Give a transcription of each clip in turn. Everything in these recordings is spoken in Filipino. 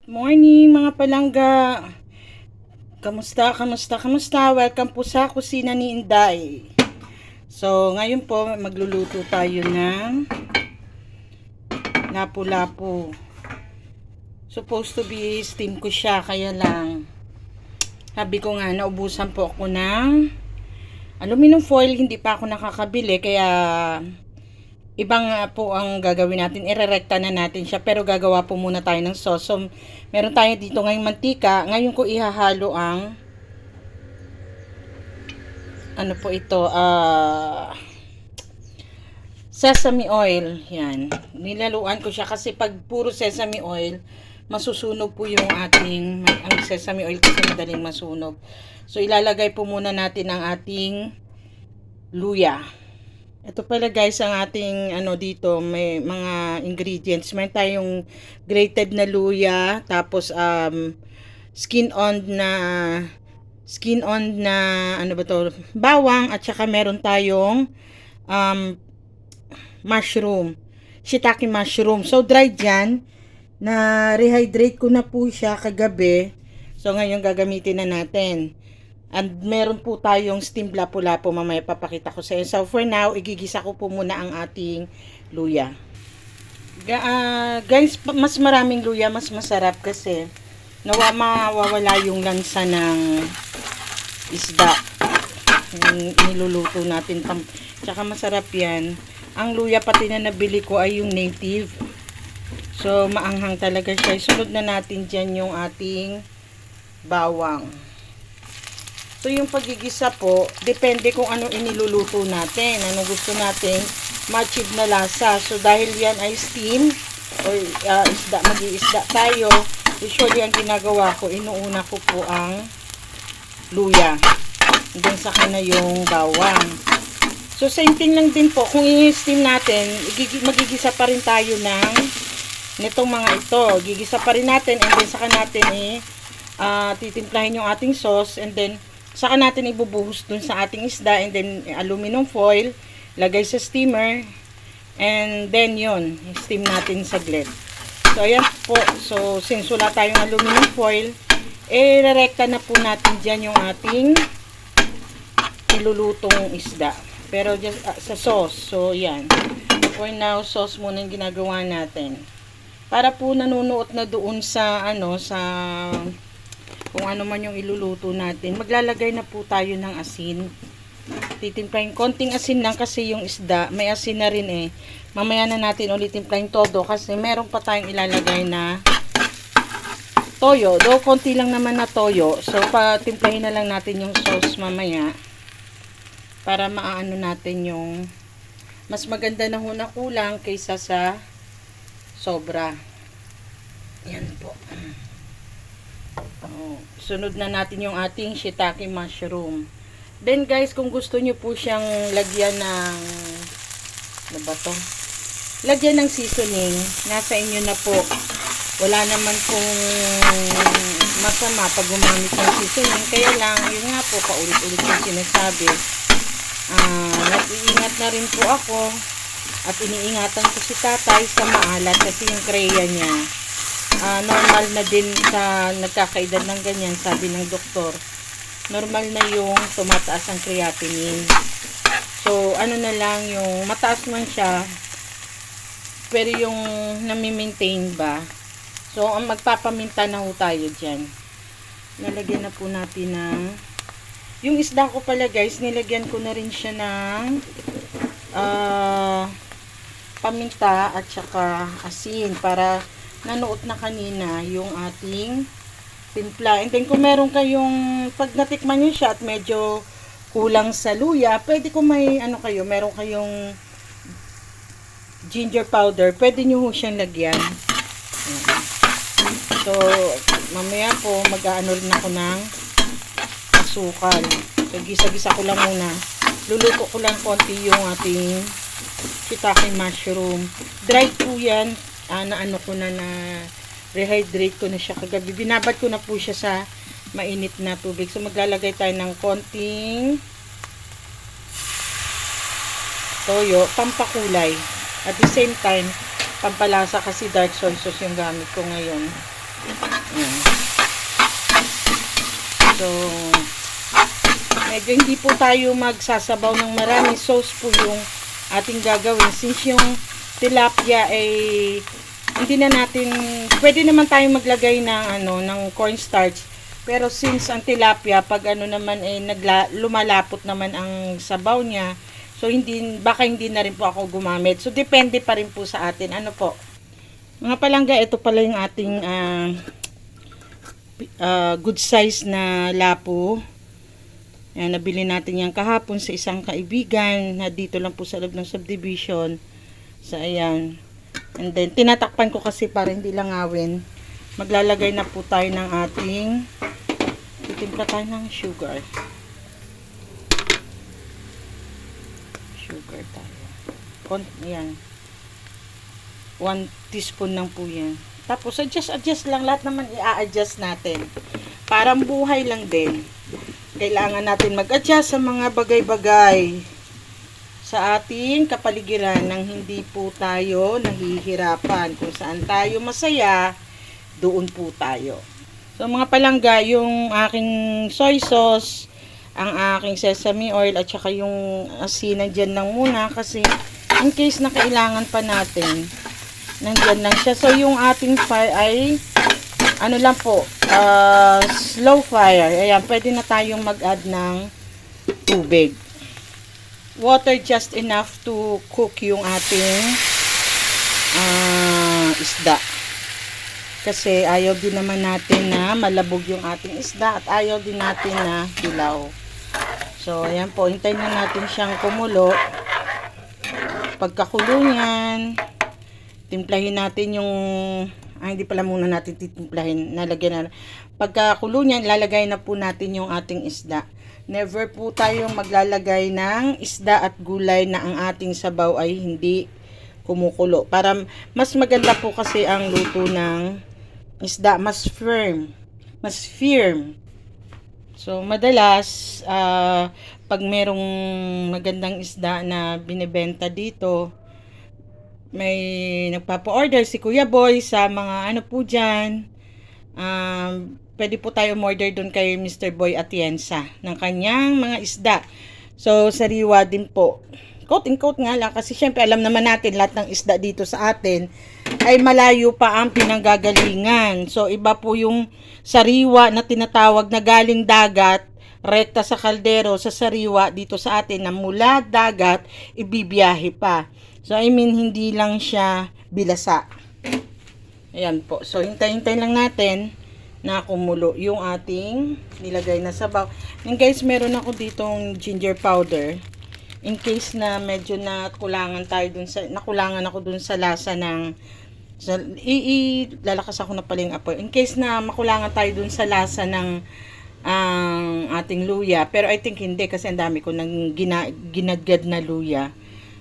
Morning mga palangga. Kamusta? Welcome po sa kusina ni Inday. So, ngayon po magluluto tayo ng lapu-lapu. Supposed to be steam ko siya, kaya lang sabi ko nga naubusan po ako ng aluminum foil, hindi pa ako nakakabili, kaya ibang po ang gagawin natin. Irerekta na natin siya, pero gagawa po muna tayo ng sauce. So, meron tayo dito ngayong mantika. Ngayon ko ihahalo ang ano po ito, sesame oil. Yan. Nilaluan ko siya kasi pag puro sesame oil, masusunog po yung ating, ang sesame oil kasi madaling masunog. So, ilalagay po muna natin ang ating luya. Ito pala guys ang ating dito, may mga ingredients. May tayong grated na luya, tapos skin on na ano ba to, bawang, at saka meron tayong mushroom, shiitake mushroom. So dried yan, na rehydrate ko na po siya kagabi. So ngayon gagamitin na natin. And meron po tayong steamed lapu-lapu, mamaya papakita ko sa inyo. So for now, igigisa ko po muna ang ating luya. Guys, mas maraming luya, mas masarap kasi mawawala yung lansa ng isda. Yung niluluto natin. Tsaka masarap yan. Ang luya pati na nabili ko ay yung native. So maanghang talaga siya. Sunod na natin dyan yung ating bawang. So, yung pagigisa po, depende kung ano iniluluto natin. Ano gusto natin ma-achieve na lasa. So, dahil yan ay steam, or mag-iisda tayo, usually ang ginagawa ko, inuuna ko po ang luya. Then, saka na yung bawang. So, same thing lang din po. Kung i-steam natin, magigisa pa rin tayo nitong mga ito. Gigisa pa rin natin, and then saka natin titimplahin yung ating sauce, and then saka natin ibubuhos dun sa ating isda, and then aluminum foil, lagay sa steamer, and then yun, steam natin saglit. So ayan po. So since wala tayong aluminum foil, rerekta na po natin dyan yung ating ilulutong isda, pero just, sa sauce. So yan, for now, sauce muna yung ginagawa natin, para po nanunuot na doon sa sa kung ano man yung iluluto natin. Maglalagay na po tayo ng asin. Titimplahin konting asin lang kasi yung isda may asin na rin eh. Mamaya na natin ulit timplahin todo kasi meron pa tayong ilalagay na toyo. Do konti lang naman na toyo. So patimplahin na lang natin yung sauce mamaya para maaano natin yung mas maganda na huna kulang kaysa sa sobra. Yan po. Sunod na natin yung ating shiitake mushroom. Then guys, kung gusto nyo po siyang lagyan ng ano ba to? Lagyan ng seasoning, nasa inyo na po. Wala naman pong masama pag gumamit ng seasoning. Kaya lang, yun nga po, paulit-ulit yung sinasabi. Nag-iingat na rin po ako at iniingatan ko si tatay sa maalat kasi yung kreya niya normal na din sa nagkakaedad ng ganyan, sabi ng doktor. Normal na yung tumataas ang creatinine. So, ano na lang yung mataas man siya, pero yung nami-maintain ba. So, ang magpapaminta na ho tayo dyan. Nalagyan na po natin ng yung isda ko pala guys, nilagyan ko na rin siya ng paminta at saka asin para nanuot na kanina yung ating timpla. And then kung meron kayong, pag natikman nyo siya at medyo kulang sa luya, pwede kung may meron kayong ginger powder, pwede nyo siyang lagyan. So mamaya po mag-aano rin ako ng asukal. So gisa-gisa ko lang muna, luluto ko lang konti yung ating shiitake mushroom. Dried po yan. Rehydrate ko na siya kagabi. Binabad ko na po siya sa mainit na tubig. So maglalagay tayo ng konting toyo, pampakulay. At the same time, pampalasa kasi dark soy sauce yung gamit ko ngayon. So, medyo hindi po tayo magsasabaw ng marami sauce po yung ating gagawin. Since yung tilapia ay hindi na natin, pwede naman tayong maglagay ng ng cornstarch. Pero since ang tilapia, pag naman lumalapot naman ang sabaw niya, so baka hindi na rin po ako gumamit. So depende pa rin po sa atin. Ano po? Mga palangga, ito pala yung ating good size na lapo. Yan, nabili natin yan kahapon sa isang kaibigan na dito lang po sa loob ng subdivision. So, ayan. And then, tinatakpan ko kasi para hindi langawin. Maglalagay na po tayo ng ating, titimpla tayo ng sugar. Sugar tayo. Yan. 1 teaspoon lang po yan. Tapos, adjust lang. Lahat naman i-a-adjust natin. Parang buhay lang din. Kailangan natin mag-adjust sa mga bagay-bagay sa ating kapaligiran nang hindi po tayo nahihirapan. Kung saan tayo masaya, doon po tayo. So mga palangga, yung aking soy sauce, ang aking sesame oil at saka yung asin nandyan lang muna kasi in case na kailangan pa natin, nandyan lang siya. So yung ating fire ay lang po, slow fire. Ayan, pwede na tayong mag-add ng tubig. Water just enough to cook yung ating isda. Kasi ayaw din naman natin na malabog yung ating isda at ayaw din natin na hilaw. So, ayan po, hintayin na natin siyang kumulo. Pagkakulo niyan, timplahin natin yung hindi pala muna natin titimplahin. Nalagyan na. Pagkakulo niyan, lalagay na po natin yung ating isda. Never po tayong maglalagay ng isda at gulay na ang ating sabaw ay hindi kumukulo. Para mas maganda po kasi ang luto ng isda. Mas firm. Mas firm. So, madalas, pag merong magandang isda na binibenta dito, may nagpapa-order si Kuya Boy sa mga po dyan. Pwede po tayo order doon kay Mr. Boy Atienza ng kanyang mga isda. So, sariwa din po. Quote and quote nga lang kasi syempre alam naman natin lahat ng isda dito sa atin ay malayo pa ang pinanggagalingan. So, iba po yung sariwa na tinatawag na galing dagat, rekta sa kaldero, sa sariwa dito sa atin na mula dagat, ibibiyahe pa. So, I mean, hindi lang siya bilasa. Ayan po. So, hintay-hintay lang natin na kumulo yung ating nilagay na sabaw. And guys, meron ako ditong ginger powder. In case na medyo nakulangan ako dun sa lasa ng, lalakas ako na pala yung apoy. In case na makulangan tayo dun sa lasa ng ating luya. Pero I think hindi kasi ang dami ko ng ginadgad na luya.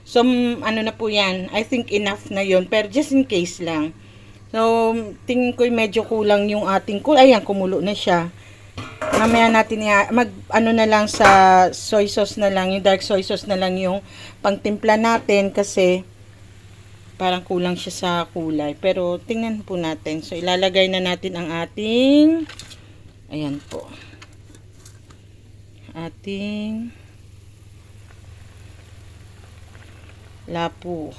So, na po yan. I think enough na yon. Pero just in case lang. So, tingin ko medyo kulang yung ating ayan, kumulo na siya. Mamaya natin na lang sa soy sauce na lang. Yung dark soy sauce na lang yung pangtimpla natin kasi parang kulang siya sa kulay. Pero, tingnan po natin. So, ilalagay na natin ang ating ayan po. Ating lapo.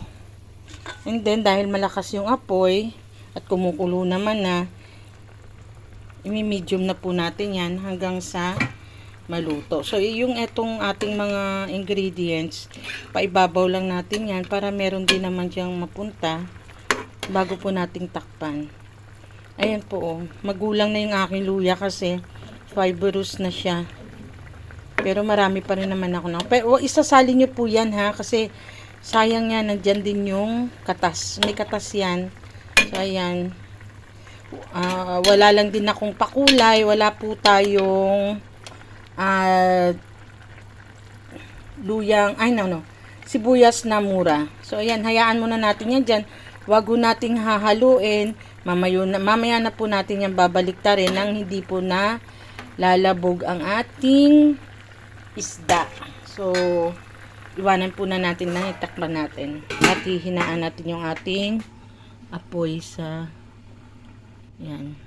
And then, dahil malakas yung apoy, at kumukulo naman na, imi-medium na po natin yan hanggang sa maluto. So, yung etong ating mga ingredients, paibabaw lang natin yan para meron din naman diyang mapunta bago po nating takpan. Ayan po, magulang na yung aking luya kasi fibrous na siya. Pero marami pa rin naman ako na. Pero isasali nyo po yan ha, kasi sayang yan, nandyan din yung katas. May katas yan. So, ayan. Wala lang din akong pakulay. Wala po tayong luyang, sibuyas na mura. So, ayan, hayaan muna natin yan dyan. Wag po nating hahaluin. Mamaya na po natin yan babaliktarin nang hindi po na lalabog ang ating isda. So, iwanan po na natin na itakpan natin. At hihinaan natin yung ating apoy sa yan.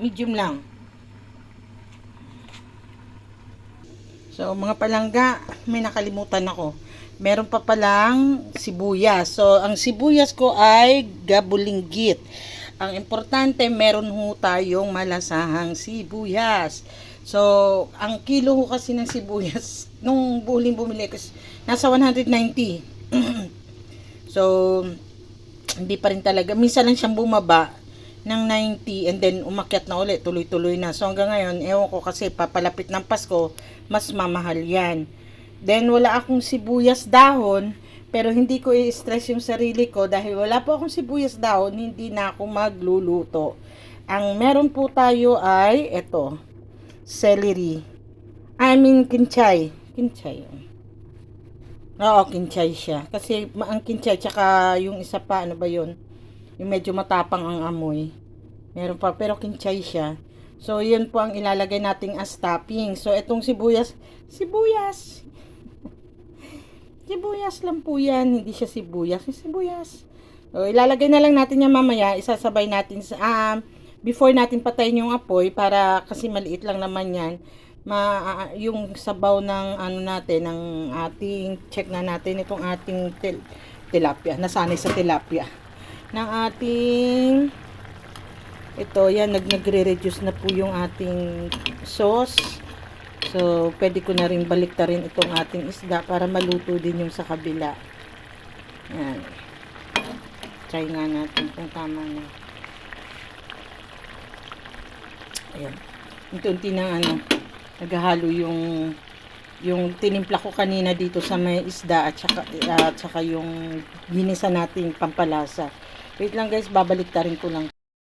Medium lang. So, mga palangga, may nakalimutan ako. Meron pa palang sibuyas. So, ang sibuyas ko ay gabulinggit. Ang importante, meron ho tayong malasahang sibuyas. So, ang kilo ho kasi ng sibuyas, nung huling bumili, kasi nasa 190. So, hindi pa rin talaga. Minsan lang siyang bumaba ng 90 and then umakyat na ulit. Tuloy-tuloy na. So, hanggang ngayon, ewan ko kasi papalapit ng Pasko, mas mamahal yan. Then, wala akong sibuyas dahon, pero hindi ko i-stress yung sarili ko dahil wala po akong sibuyas dahon, hindi na ako magluluto. Ang meron po tayo ay, eto, celery. I mean, kinchay. Kinchay. Oo, kinchay siya. Kasi ang kinchay, tsaka yung isa pa, ano ba yun? Yung medyo matapang ang amoy. Meron pa, pero kinchay siya. So, yun po ang ilalagay nating as topping. So, etong sibuyas, sibuyas lang po yan. Hindi siya sibuyas. So, ilalagay na lang natin yan mamaya. Isasabay natin sa, before natin patayin yung apoy, para, kasi maliit lang naman yan, yung sabaw ng ano natin, ng ating, check na natin itong ating tilapia, nasanay sa tilapia, ng ating, ito, yan, nagre-reduce na po yung ating sauce. So, pwede ko na rin baliktarin itong ating isda para maluto din yung sa kabila. Yan. Try nga natin kung tama na. Ayan. Unti-unti na ano, naghahalo yung tinimpla ko kanina dito sa may isda at saka yung ginisa nating pampalasa. Wait lang guys, babaliktarin ko lang.